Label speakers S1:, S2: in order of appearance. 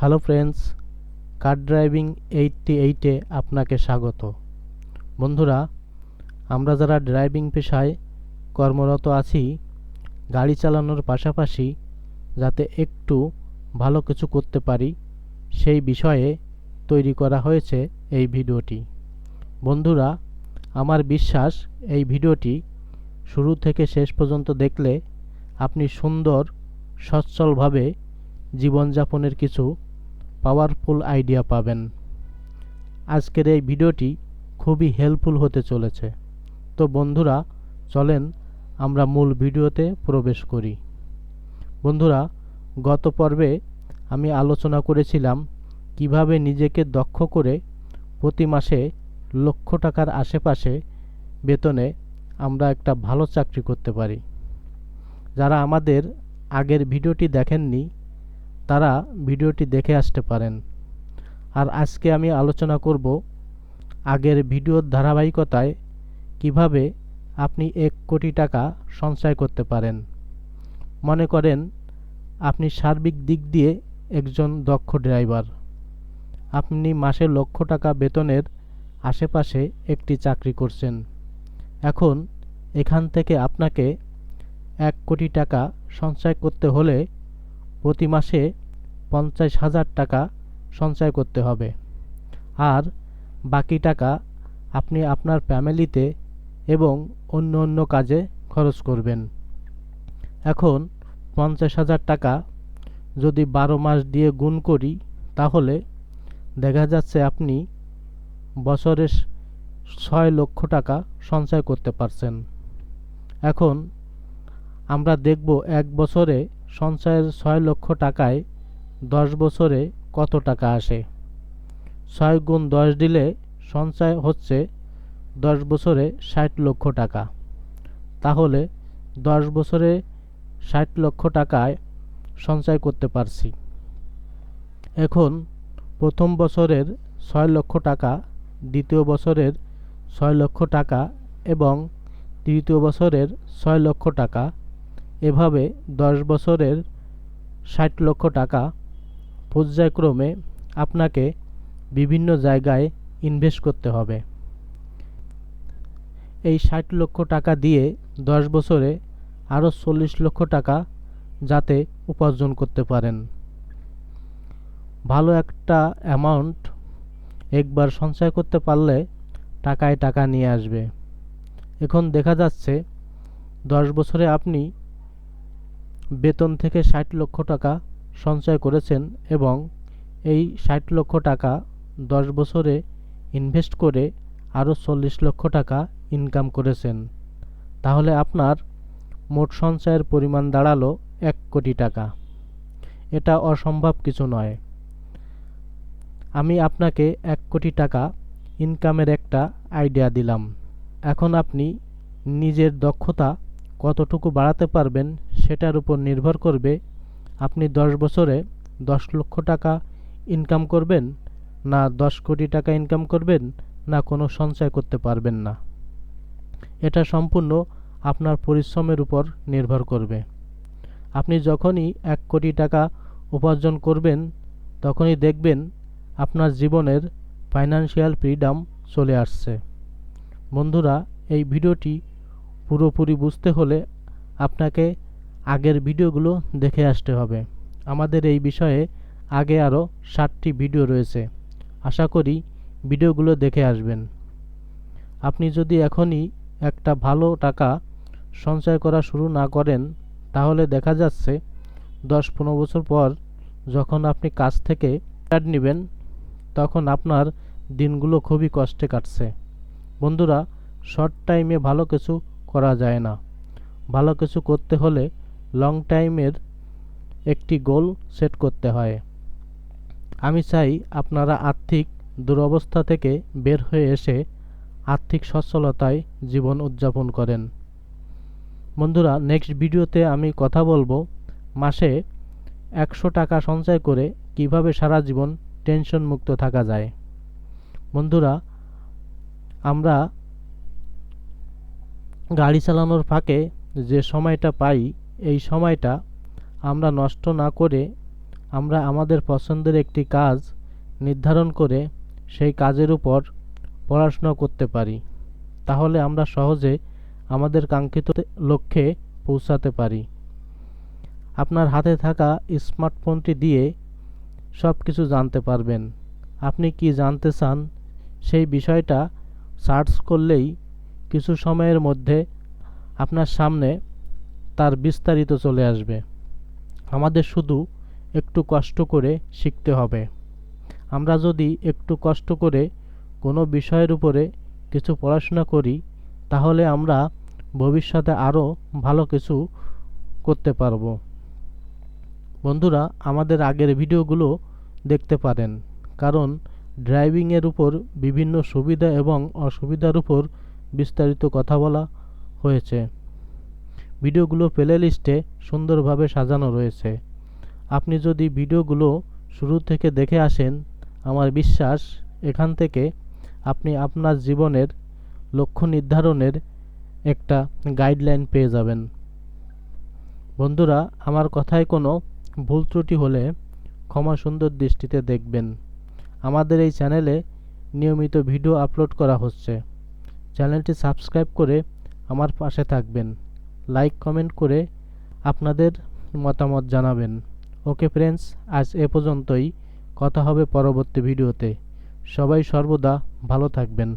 S1: Hello friends, কার driving 88-এ আপনাকে স্বাগত। বন্ধুরা, আমরা যারা ড্রাইভিং পেশায় কর্মরত আছি, গাড়ি চালানোর পাশাপাশি যাতে একটু ভালো কিছু করতে পারি সেই বিষয়ে তৈরি করা হয়েছে এই ভিডিওটি। বন্ধুরা, আমার বিশ্বাস এই ভিডিওটি শুরু থেকে শেষ পর্যন্ত দেখলে আপনি সুন্দর সচ্ছলভাবে জীবনযাপনের কিছু পাওয়ারফুল আইডিয়া পাবেন। আজকের এই ভিডিওটি খুবই হেল্পফুল হতে চলেছে। তো বন্ধুরা, চলেন আমরা মূল ভিডিওতে প্রবেশ করি। বন্ধুরা, গত পর্বে আমি আলোচনা করেছিলাম কিভাবে নিজেকে দক্ষ করে প্রতি মাসে লক্ষ টাকার আশেপাশে বেতনে আমরা একটা ভালো চাকরি করতে পারি। যারা আমাদের আগের ভিডিওটি দেখেননি তারা ভিডিওটি দেখে আসতে পারেন। আর আজকে আমি আলোচনা করব আগের ভিডিওর ধারাবাহিকতায় কিভাবে আপনি 1 কোটি টাকা সঞ্চয় করতে পারেন। মনে করেন আপনি সার্বিক দিক দিয়ে একজন দক্ষ ড্রাইভার। আপনি মাসে লক্ষ টাকা বেতনের আশেপাশে একটি চাকরি করছেন। এখন এখান থেকে আপনাকে 1 কোটি টাকা সঞ্চয় করতে হলে প্রতি মাসে 50,000 টাকা সঞ্চয় করতে হবে। আর বাকি টাকা আপনি আপনার ফ্যামিলিতে এবং অন্য অন্য কাজে খরচ করবেন। এখন 50,000 টাকা যদি 12 মাস দিয়ে গুণ করি তাহলে দেখা যাচ্ছে আপনি বছরে 6 লক্ষ টাকা সঞ্চয় করতে পারছেন। এখন আমরা দেখব 1 বছরে সঞ্চয়ের 6 লক্ষ টাকায় 10 বছরে কত টাকা আসে। 6 গুণ 10 দিলে সঞ্চয় হচ্ছে 10 বছরে 60 লক্ষ টাকা। তাহলে 10 বছরে 60 লক্ষ টাকায় সঞ্চয় করতে পারছি। এখন প্রথম বছরের 6 লক্ষ টাকা, দ্বিতীয় বছরের 6 লক্ষ টাকা এবং তৃতীয় বছরের 6 লক্ষ টাকা, এভাবে 10 বছরের 60 লক্ষ টাকা পর্যায়ক্রমে আপনাকে বিভিন্ন জায়গায় ইনভেস্ট করতে হবে। এই 60 লক্ষ টাকা দিয়ে 10 বছরে আরও 40 লক্ষ টাকা যাতে উপার্জন করতে পারেন। ভালো একটা অ্যামাউন্ট একবার সঞ্চয় করতে পারলে টাকায় টাকা নিয়ে আসবে। এখন দেখা যাচ্ছে 10 বছরে আপনি বেতন থেকে 60 লক্ষ টাকা সঞ্চয় করেছেন এবং এই 60 লক্ষ টাকা 10 বছরে ইনভেস্ট করে আরও 40 লক্ষ টাকা ইনকাম করেছেন। তাহলে আপনার মোট সঞ্চয়ের পরিমাণ দাঁড়ালো 1 কোটি টাকা। এটা অসম্ভব কিছু নয়। আমি আপনাকে 1 কোটি টাকা ইনকামের একটা আইডিয়া দিলাম। এখন আপনি নিজের দক্ষতা কতটুকু বাড়াতে পারবেন সেটার উপর নির্ভর করবে আপনি 10 বছরে 10 লক্ষ টাকা ইনকাম করবেন, না 10 কোটি টাকা ইনকাম করবেন, না কোনো সঞ্চয় করতে পারবেন না। এটা সম্পূর্ণ আপনার পরিশ্রমের উপর নির্ভর করবে। আপনি যখনই 1 কোটি টাকা উপার্জন করবেন তখনই দেখবেন আপনার জীবনের ফাইনান্সিয়াল ফ্রিডম চলে আসছে। বন্ধুরা, এই ভিডিওটি পুরোপুরি বুঝতে হলে আপনাকে আগের ভিডিওগুলো দেখে আসতে হবে। আমাদের এই বিষয়ে আগে আরও 60টি ভিডিও রয়েছে। আশা করি ভিডিওগুলো দেখে আসবেন। আপনি যদি এখনই একটা ভালো টাকা সঞ্চয় করা শুরু না করেন তাহলে দেখা যাচ্ছে 10-15 বছর পর যখন আপনি কাজ থেকে রিটায়ার নেবেন তখন আপনার দিনগুলো খুবই কষ্টে কাটছে। বন্ধুরা, শর্ট টাইমে ভালো কিছু করা যায় না। ভালো কিছু করতে হলে লং টাইমের একটি গোল সেট করতে হয়। আমি চাই আপনারা আর্থিক দুরবস্থা থেকে বের হয়ে এসে আর্থিক সচ্ছলতায় জীবন উদযাপন করেন। বন্ধুরা, নেক্সট ভিডিওতে আমি কথা বলবো মাসে 100 টাকা সঞ্চয় করে কিভাবে সারা জীবন টেনশন মুক্ত থাকা যায়। বন্ধুরা, আমরা গাড়ি চালানোর ফাঁকে যে সময়টা পাই এই সময়টা আমরা নষ্ট না করে আমরা আমাদের পছন্দের একটি কাজ নির্ধারণ করে সেই কাজের উপর পড়াশোনা করতে পারি, তাহলে আমরা সহজে আমাদের কাঙ্ক্ষিত লক্ষ্যে পৌঁছাতে পারি। আপনার হাতে থাকা স্মার্টফোনটি দিয়ে সব কিছু জানতে পারবেন। আপনি কি জানতে চান সেই বিষয়টা সার্চ করলেই কিছু সময়ের মধ্যে আপনার সামনে তার বিস্তারিত চলে আসবে। আমাদের শুধু একটু কষ্ট করে শিখতে হবে। আমরা যদি একটু কষ্ট করে কোনো বিষয়ের উপরে কিছু পড়াশোনা করি, তাহলে আমরা ভবিষ্যতে আরও ভালো কিছু করতে পারব। বন্ধুরা, আমাদের আগের ভিডিওগুলো দেখতে পারেন, কারণ ড্রাইভিংয়ের উপর বিভিন্ন সুবিধা এবং অসুবিধার উপর বিস্তারিত কথা বলা হয়েছে। ভিডিওগুলো প্লে লিস্টে সুন্দরভাবে সাজানো রয়েছে। আপনি যদি ভিডিওগুলো শুরু থেকে দেখে আসেন, আমার বিশ্বাস এখান থেকে আপনি আপনার জীবনের লক্ষ্য নির্ধারণের একটা গাইডলাইন পেয়ে যাবেন। বন্ধুরা, আমার কথায় কোনো ভুল ত্রুটি হলে ক্ষমা সুন্দর দৃষ্টিতে দেখবেন। আমাদের এই চ্যানেলে নিয়মিত ভিডিও আপলোড করা হচ্ছে। চ্যানেলটি সাবস্ক্রাইব করে আমার পাশে থাকবেন। লাইক কমেন্ট করে আপনাদের মতামত জানাবেন। ওকে ফ্রেন্ডস, আজ এ পর্যন্তই। কথা হবে পরবর্তী ভিডিওতে। সবাই সর্বদা ভালো থাকবেন।